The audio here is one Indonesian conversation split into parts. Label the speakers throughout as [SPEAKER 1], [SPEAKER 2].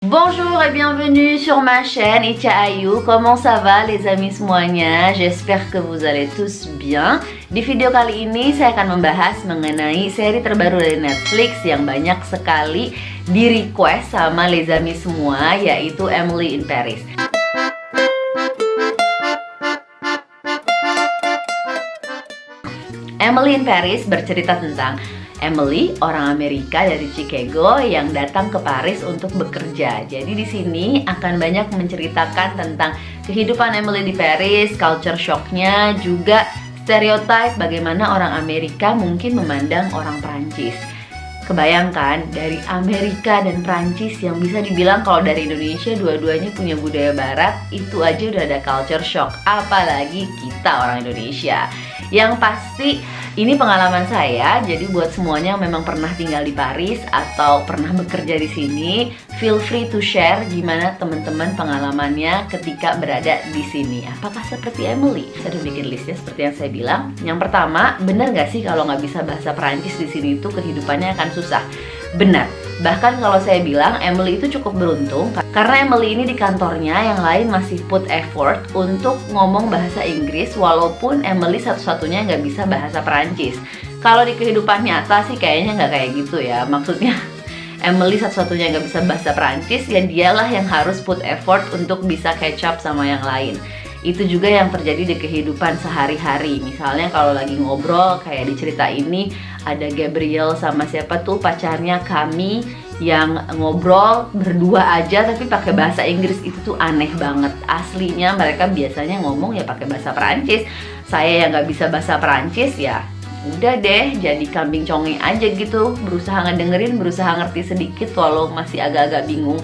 [SPEAKER 1] Bonjour et bienvenue sur ma chaîne Icha Ayu. Comment ça va les amis semuanya? J'espère que vous allez tous bien. Di video kali ini saya akan membahas mengenai seri terbaru dari Netflix yang banyak sekali di request sama les amis semua, yaitu Emily in Paris. Emily in Paris bercerita tentang Emily, orang Amerika dari Chicago yang datang ke Paris untuk bekerja. Jadi di sini akan banyak menceritakan tentang kehidupan Emily di Paris, culture shocknya, juga stereotype bagaimana orang Amerika mungkin memandang orang Prancis. Kebayangkan dari Amerika dan Prancis yang bisa dibilang kalau dari Indonesia dua-duanya punya budaya barat, itu aja udah ada culture shock, apalagi kita orang Indonesia. Yang pasti ini pengalaman saya, jadi buat semuanya yang memang pernah tinggal di Paris atau pernah bekerja di sini, feel free to share gimana teman-teman pengalamannya ketika berada di sini. Apakah seperti Emily? Saya udah bikin listnya seperti yang saya bilang. Yang pertama, benar nggak sih kalau nggak bisa bahasa Perancis di sini itu kehidupannya akan susah? Benar. Bahkan kalau saya bilang Emily itu cukup beruntung karena Emily ini di kantornya yang lain masih put effort untuk ngomong bahasa Inggris walaupun Emily satu-satunya nggak bisa bahasa Perancis. Kalau di kehidupan nyata sih kayaknya nggak kayak gitu ya. Maksudnya Emily satu-satunya nggak bisa bahasa Perancis, ya dialah yang harus put effort untuk bisa catch up sama yang lain. Itu juga yang terjadi di kehidupan sehari-hari. Misalnya kalau lagi ngobrol kayak di cerita ini ada Gabriel sama siapa tuh pacarnya Kami yang ngobrol berdua aja tapi pakai bahasa Inggris, itu tuh aneh banget. Aslinya mereka biasanya ngomong ya pakai bahasa Perancis. Saya yang nggak bisa bahasa Perancis ya udah deh jadi kambing conge aja gitu, berusaha ngedengerin, berusaha ngerti sedikit walau masih agak-agak bingung.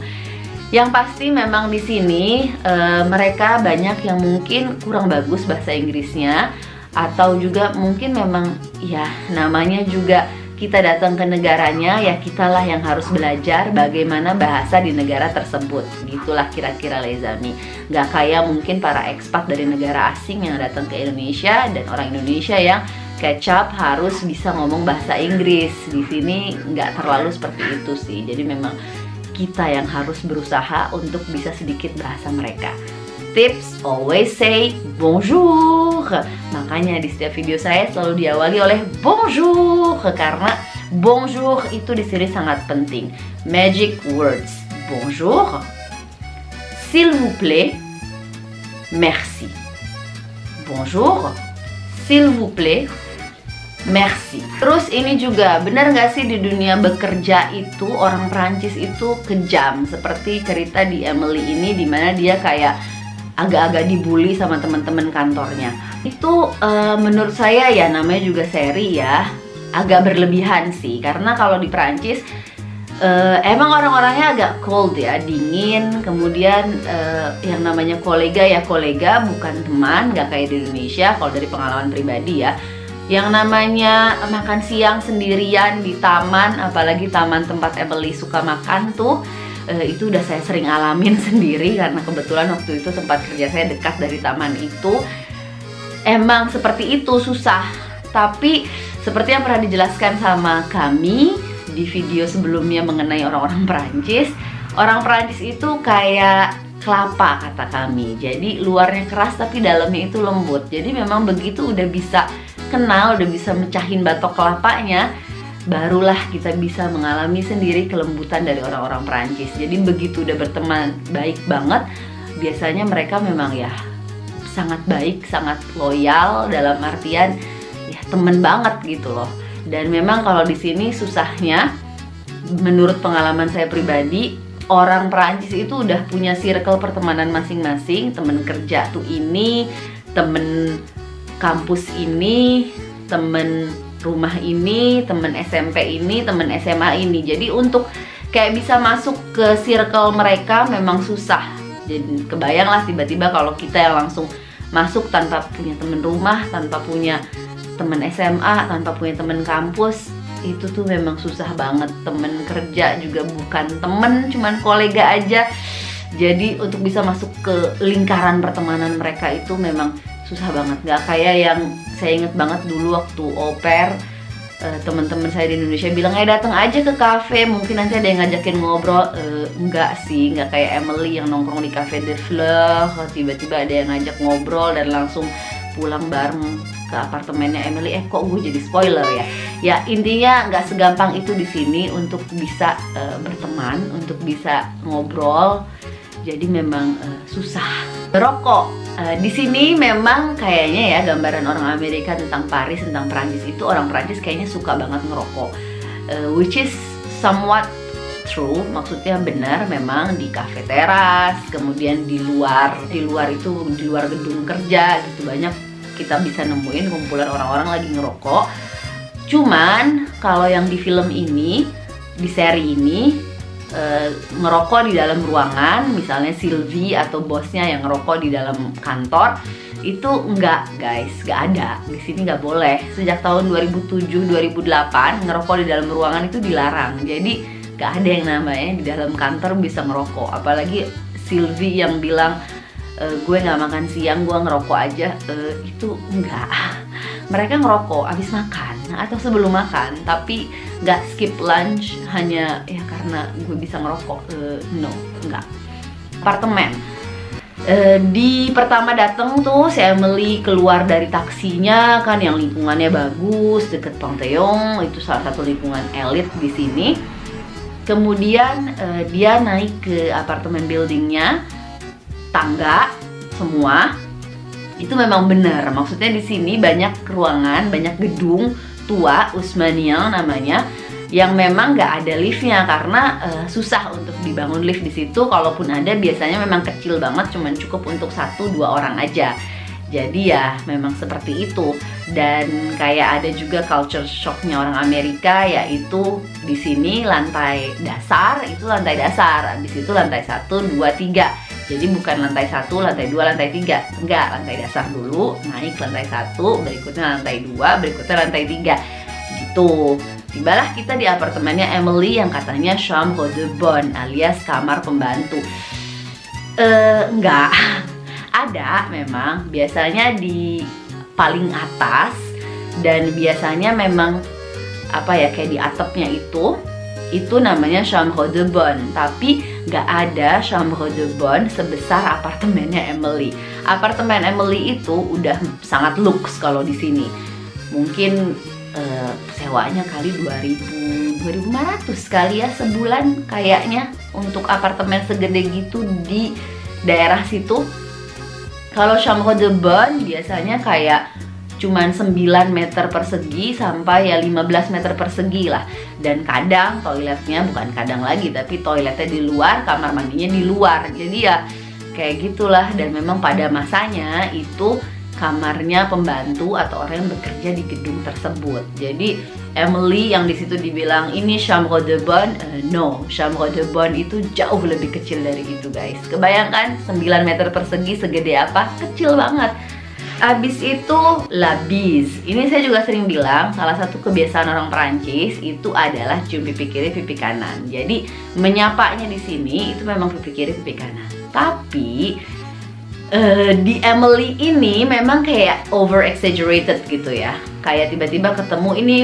[SPEAKER 1] Yang pasti memang di sini mereka banyak yang mungkin kurang bagus bahasa Inggrisnya, atau juga mungkin memang ya namanya juga kita datang ke negaranya, ya kitalah yang harus belajar bagaimana bahasa di negara tersebut. Gitulah kira-kira les amis. Gak kayak mungkin para ekspat dari negara asing yang datang ke Indonesia dan orang Indonesia yang catch up harus bisa ngomong bahasa Inggris. Di sini nggak terlalu seperti itu sih. Jadi memang kita yang harus berusaha untuk bisa sedikit bahasa mereka. Tips, always say bonjour. Makanya di setiap video saya selalu diawali oleh bonjour, karena bonjour itu di sini sangat penting. Magic words. Bonjour, s'il vous plaît, merci. Bonjour, s'il vous plaît, merci. Terus ini juga, benar nggak sih di dunia bekerja itu orang Prancis itu kejam? Seperti cerita di Emily ini, dimana dia kayak agak-agak dibully sama teman-teman kantornya. Itu menurut saya ya namanya juga seri ya, agak berlebihan sih. Karena kalau di Prancis emang orang-orangnya agak cold ya, dingin. Kemudian yang namanya kolega ya kolega, bukan teman, nggak kayak di Indonesia. Kalau dari pengalaman pribadi ya, yang namanya makan siang sendirian di taman, apalagi taman tempat Emily suka makan tuh, itu udah saya sering alamin sendiri karena kebetulan waktu itu tempat kerja saya dekat dari taman itu. Emang seperti itu, susah. Tapi seperti yang pernah dijelaskan sama Kami di video sebelumnya mengenai orang-orang Perancis, orang Perancis itu kayak kelapa kata Kami. Jadi luarnya keras tapi dalamnya itu lembut. Jadi memang begitu udah bisa kenal, udah bisa mecahin batok kelapanya, barulah kita bisa mengalami sendiri kelembutan dari orang-orang Perancis. Jadi begitu udah berteman baik banget, biasanya mereka memang ya sangat baik, sangat loyal, dalam artian ya temen banget gitu loh. Dan memang kalau di sini susahnya, menurut pengalaman saya pribadi, orang Perancis itu udah punya circle pertemanan masing-masing. Temen kerja tuh ini, temen kampus ini, temen rumah ini, temen SMP ini, temen SMA ini. Jadi untuk kayak bisa masuk ke circle mereka memang susah. Jadi kebayanglah tiba-tiba kalau kita yang langsung masuk tanpa punya temen rumah, tanpa punya temen SMA, tanpa punya temen kampus, itu tuh memang susah banget. Temen kerja juga bukan temen, cuman kolega aja. Jadi untuk bisa masuk ke lingkaran pertemanan mereka itu memang susah banget. Gak kayak yang saya inget banget dulu waktu au pair teman-teman saya di Indonesia bilang datang aja ke kafe, mungkin nanti ada yang ngajakin ngobrol. Enggak sih, enggak kayak Emily yang nongkrong di Cafe de Fleur, tiba-tiba ada yang ngajak ngobrol dan langsung pulang bareng ke apartemennya Emily. Kok gue jadi spoiler ya? Ya intinya nggak segampang itu di sini untuk bisa berteman, untuk bisa ngobrol. Jadi memang susah. Rokok. Di sini memang kayaknya ya gambaran orang Amerika tentang Paris, tentang Prancis itu orang Prancis kayaknya suka banget ngerokok, which is somewhat true. Maksudnya benar, memang di cafe teras, kemudian di luar itu, di luar gedung kerja gitu, banyak kita bisa nemuin kumpulan orang-orang lagi ngerokok. Cuman kalau yang di film ini, di seri ini, ngerokok di dalam ruangan, misalnya Sylvie atau bosnya yang ngerokok di dalam kantor, itu enggak guys, enggak ada. Di sini nggak boleh. Sejak tahun 2007-2008 ngerokok di dalam ruangan itu dilarang. Jadi nggak ada yang namanya di dalam kantor bisa ngerokok. Apalagi Sylvie yang bilang gue nggak makan siang, gue ngerokok aja, itu enggak. Mereka ngerokok abis makan atau sebelum makan, tapi nggak skip lunch hanya ya karena gue bisa ngerokok. No, enggak. Apartemen. Di pertama datang tuh si Emily keluar dari taksinya kan, yang lingkungannya bagus deket Panthéon, itu salah satu lingkungan elit di sini. Kemudian dia naik ke apartemen buildingnya, tangga semua. Itu memang benar, maksudnya di sini banyak ruangan, banyak gedung tua Haussmannian namanya, yang memang nggak ada liftnya karena susah untuk dibangun lift di situ. Kalaupun ada biasanya memang kecil banget, cuman cukup untuk 1-2 orang aja. Jadi ya memang seperti itu. Dan kayak ada juga culture shocknya orang Amerika, yaitu di sini lantai dasar itu lantai dasar, habis itu lantai 1, 2, 3. Jadi bukan lantai 1, lantai 2, lantai 3. Enggak, lantai dasar dulu, naik lantai 1, berikutnya lantai 2, berikutnya lantai 3. Gitu. Tibalah kita di apartemennya Emily yang katanya chambre de bonne alias kamar pembantu. Enggak. Ada memang, biasanya di paling atas, dan biasanya memang apa ya, kayak di atapnya itu namanya chambre de bonne. Tapi nggak ada chambre de bonne sebesar apartemennya Emily. Apartemen Emily itu udah sangat luks kalau di sini. Mungkin sewanya kali 2.500 kali ya sebulan kayaknya untuk apartemen segede gitu di daerah situ. Kalau chambre de bonne biasanya kayak cuman 9 meter persegi sampai ya 15 meter persegi lah. Dan kadang toiletnya, bukan kadang lagi, tapi toiletnya di luar, kamar mandinya di luar. Jadi ya kayak gitulah. Dan memang pada masanya itu kamarnya pembantu atau orang yang bekerja di gedung tersebut. Jadi Emily yang di situ dibilang ini chambre de bonne, no, chambre de bonne itu jauh lebih kecil dari itu guys. Kebayangkan 9 meter persegi segede apa? Kecil banget. Abis itu la bise. Ini saya juga sering bilang, salah satu kebiasaan orang Perancis itu adalah cium pipi kiri, pipi kanan. Jadi menyapanya di sini itu memang pipi kiri, pipi kanan. Tapi di Emily ini memang kayak over exaggerated gitu ya. Kayak tiba-tiba ketemu ini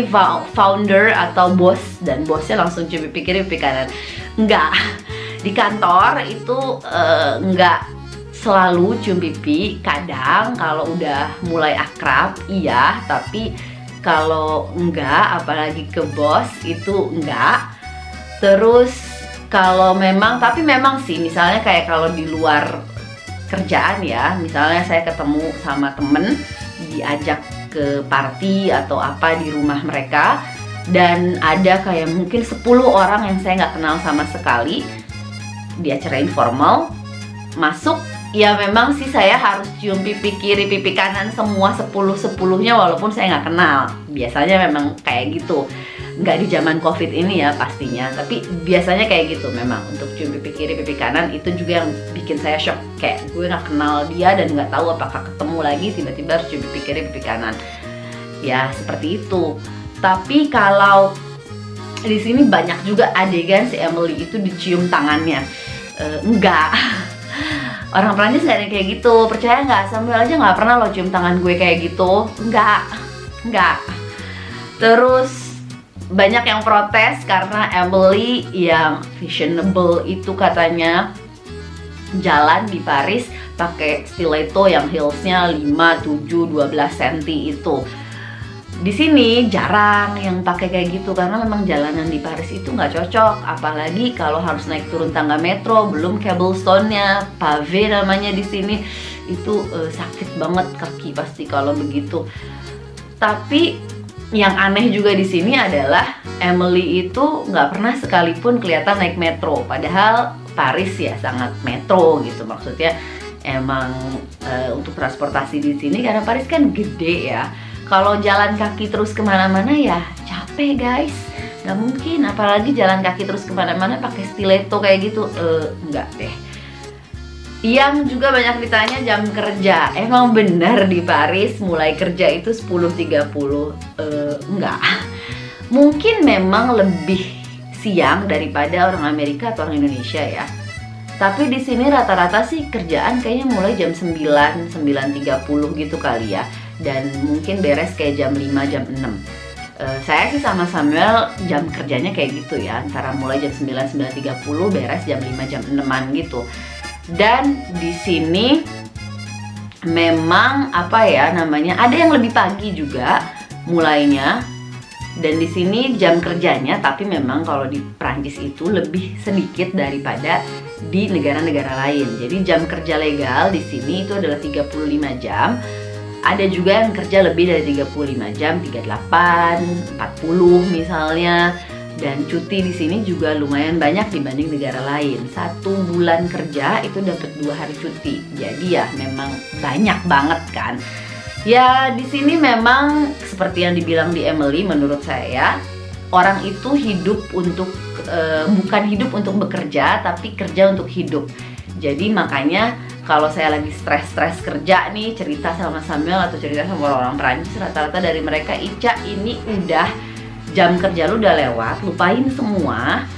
[SPEAKER 1] founder atau bos, dan bosnya langsung cium pipi kiri, pipi kanan. Enggak. Di kantor itu enggak selalu cium pipi. Kadang kalau udah mulai akrab iya, tapi kalau enggak, apalagi ke bos itu enggak. Terus kalau memang, tapi memang sih misalnya kayak kalau di luar kerjaan ya, misalnya saya ketemu sama temen, diajak ke party atau apa di rumah mereka, dan ada kayak mungkin 10 orang yang saya nggak kenal sama sekali di acara informal, masuk ya memang sih saya harus cium pipi kiri, pipi kanan semua 10-10-nya walaupun saya nggak kenal. Biasanya memang kayak gitu. Nggak di zaman COVID ini ya pastinya, tapi biasanya kayak gitu memang untuk cium pipi kiri, pipi kanan. Itu juga yang bikin saya shock, kayak gue nggak kenal dia dan nggak tahu apakah ketemu lagi tiba-tiba harus cium pipi kiri, pipi kanan. Ya seperti itu. Tapi kalau di sini banyak juga adegan si Emily itu dicium tangannya. Enggak. Orang Prancis nggak ada yang kayak gitu, percaya nggak? Samuel aja nggak pernah lo cium tangan gue kayak gitu. Enggak. Terus banyak yang protes karena Emily yang fashionable itu katanya jalan di Paris pakai stiletto yang heelsnya 5, 7, 12 cm itu. Di sini jarang yang pakai kayak gitu karena memang jalanan di Paris itu nggak cocok, apalagi kalau harus naik turun tangga metro, belum cobblestone-nya, pave namanya di sini, itu sakit banget kaki pasti kalau begitu. Tapi yang aneh juga di sini adalah Emily itu nggak pernah sekalipun kelihatan naik metro, padahal Paris ya sangat metro gitu, maksudnya emang untuk transportasi di sini karena Paris kan gede ya. Kalau jalan kaki terus kemana-mana ya capek guys, nggak mungkin, apalagi jalan kaki terus kemana-mana pakai stiletto kayak gitu, nggak deh. Yang juga banyak ditanya jam kerja, emang benar di Paris mulai kerja itu 10.30? Enggak, mungkin memang lebih siang daripada orang Amerika atau orang Indonesia ya. Tapi di sini rata-rata sih kerjaan kayaknya mulai jam 9, 9.30 gitu kali ya. Dan mungkin beres kayak jam 5, jam 6. Saya sih sama Samuel jam kerjanya kayak gitu ya, antara mulai jam 9, 9.30 beres jam 5, jam 6-an gitu. Dan di sini memang apa ya namanya, ada yang lebih pagi juga mulainya. Dan di sini jam kerjanya, tapi memang kalau di Prancis itu lebih sedikit daripada di negara-negara lain. Jadi jam kerja legal di sini itu adalah 35 jam. Ada juga yang kerja lebih dari 35 jam, 38, 40 misalnya. Dan cuti di sini juga lumayan banyak dibanding negara lain. 1 bulan kerja itu dapat 2 hari cuti. Jadi ya memang banyak banget kan. Ya di sini memang seperti yang dibilang di Emily, menurut saya orang itu hidup untuk bukan hidup untuk bekerja, tapi kerja untuk hidup. Jadi makanya kalau saya lagi stres-stres kerja nih, cerita sama Samuel atau cerita sama orang-orang Perancis, rata-rata dari mereka, Ica ini udah jam kerja lu udah lewat, lupain semua,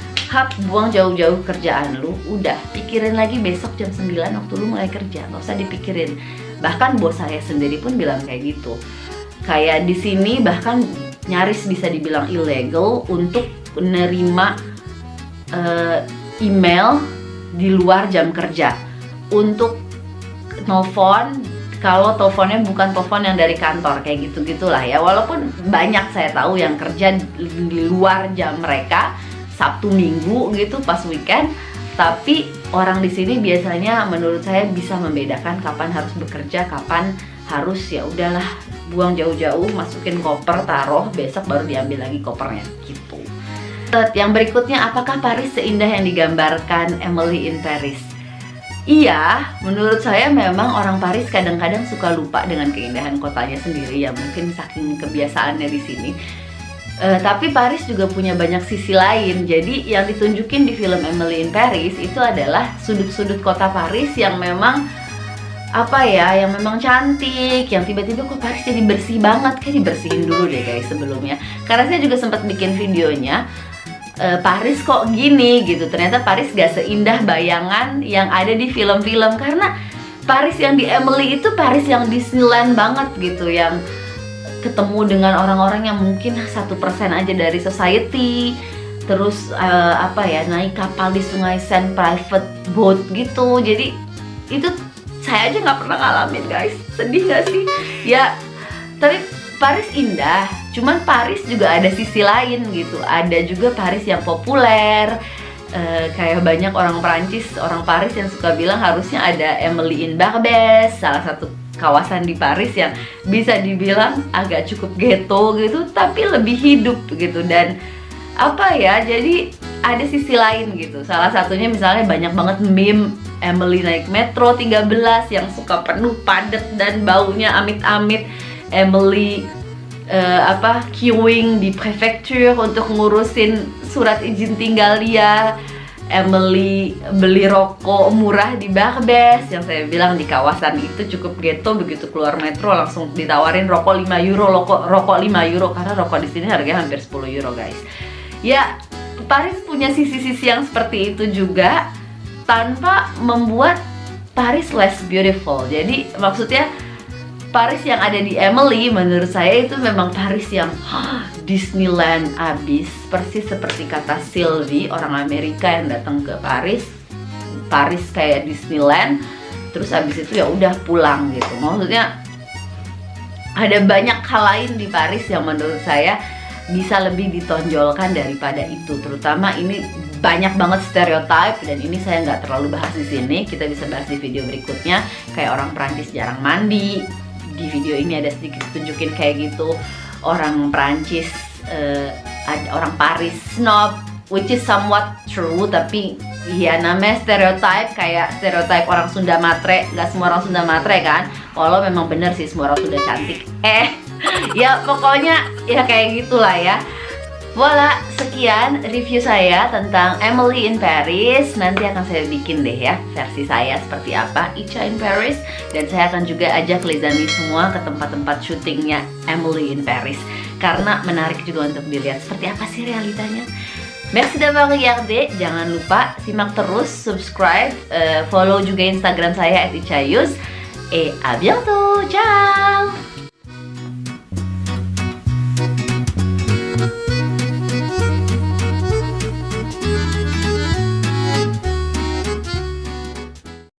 [SPEAKER 1] buang jauh-jauh kerjaan lu, udah pikirin lagi besok jam 9 waktu lu mulai kerja, nggak usah dipikirin. Bahkan bos saya sendiri pun bilang kayak gitu. Kayak di sini bahkan nyaris bisa dibilang illegal untuk menerima email di luar jam kerja. Untuk telepon, kalau teleponnya bukan telepon yang dari kantor, kayak gitu-gitulah ya. Walaupun banyak saya tahu yang kerja di luar jam mereka, Sabtu Minggu gitu pas weekend, tapi orang di sini biasanya menurut saya bisa membedakan kapan harus bekerja, kapan harus ya udahlah buang jauh-jauh, masukin koper, taruh, besok baru diambil lagi kopernya gitu. Yang berikutnya, apakah Paris seindah yang digambarkan Emily in Paris? Iya, menurut saya memang orang Paris kadang-kadang suka lupa dengan keindahan kotanya sendiri ya, mungkin saking kebiasaannya di sini. Tapi Paris juga punya banyak sisi lain. Jadi yang ditunjukin di film Emily in Paris itu adalah sudut-sudut kota Paris yang memang apa ya, yang memang cantik, yang tiba-tiba kok Paris jadi bersih banget. Kayak dibersihin dulu deh guys sebelumnya, karena saya juga sempat bikin videonya Paris kok gini gitu. Ternyata Paris gak seindah bayangan yang ada di film-film, karena Paris yang di Emily itu Paris yang Disneyland banget gitu, yang ketemu dengan orang-orang yang mungkin 1% aja dari society. Terus apa ya, naik kapal di sungai Seine, private boat gitu. Jadi itu saya aja nggak pernah ngalamin guys. Sedih gak sih? Ya, tapi Paris indah, cuman Paris juga ada sisi lain gitu. Ada juga Paris yang populer, kayak banyak orang Perancis, orang Paris yang suka bilang harusnya ada Emily in Barbès, salah satu kawasan di Paris yang bisa dibilang agak cukup ghetto gitu, tapi lebih hidup gitu. Dan apa ya, jadi ada sisi lain gitu. Salah satunya misalnya banyak banget meme Emily naik metro 13 yang suka penuh padat dan baunya amit-amit. Emily queuing di prefecture untuk ngurusin surat izin tinggal dia. Emily beli rokok murah di Barbès, yang saya bilang di kawasan itu cukup ghetto. Begitu keluar metro langsung ditawarin rokok 5 euro, rokok 5 euro, karena rokok di sini harganya hampir 10 euro guys. Ya, Paris punya sisi-sisi yang seperti itu juga, tanpa membuat Paris less beautiful. Jadi maksudnya Paris yang ada di Emily menurut saya itu memang Paris yang Disneyland abis, persis seperti kata Sylvie, orang Amerika yang datang ke Paris. Paris kayak Disneyland, terus abis itu ya udah pulang gitu. Maksudnya ada banyak hal lain di Paris yang menurut saya bisa lebih ditonjolkan daripada itu. Terutama ini banyak banget stereotip, dan ini saya nggak terlalu bahas di sini. Kita bisa bahas di video berikutnya. Kayak orang Perancis jarang mandi. Di video ini ada sedikit tunjukin kayak gitu. Orang Perancis, ada orang Paris snob, which is somewhat true, tapi ya namanya stereotip, kayak stereotip orang Sunda Matre. Nggak semua orang Sunda Matre kan, walau memang bener sih semua orang Sunda cantik. Ya pokoknya ya kayak gitulah ya. Voila, sekian review saya tentang Emily in Paris. Nanti akan saya bikin deh ya versi saya seperti apa Icha in Paris. Dan saya akan juga ajak Lezami semua ke tempat-tempat syutingnya Emily in Paris, karena menarik juga untuk dilihat seperti apa sih realitanya. Merci d'avoir regardé. Jangan lupa simak terus, subscribe, follow juga Instagram saya @ichayus. Et à bientôt, ciao.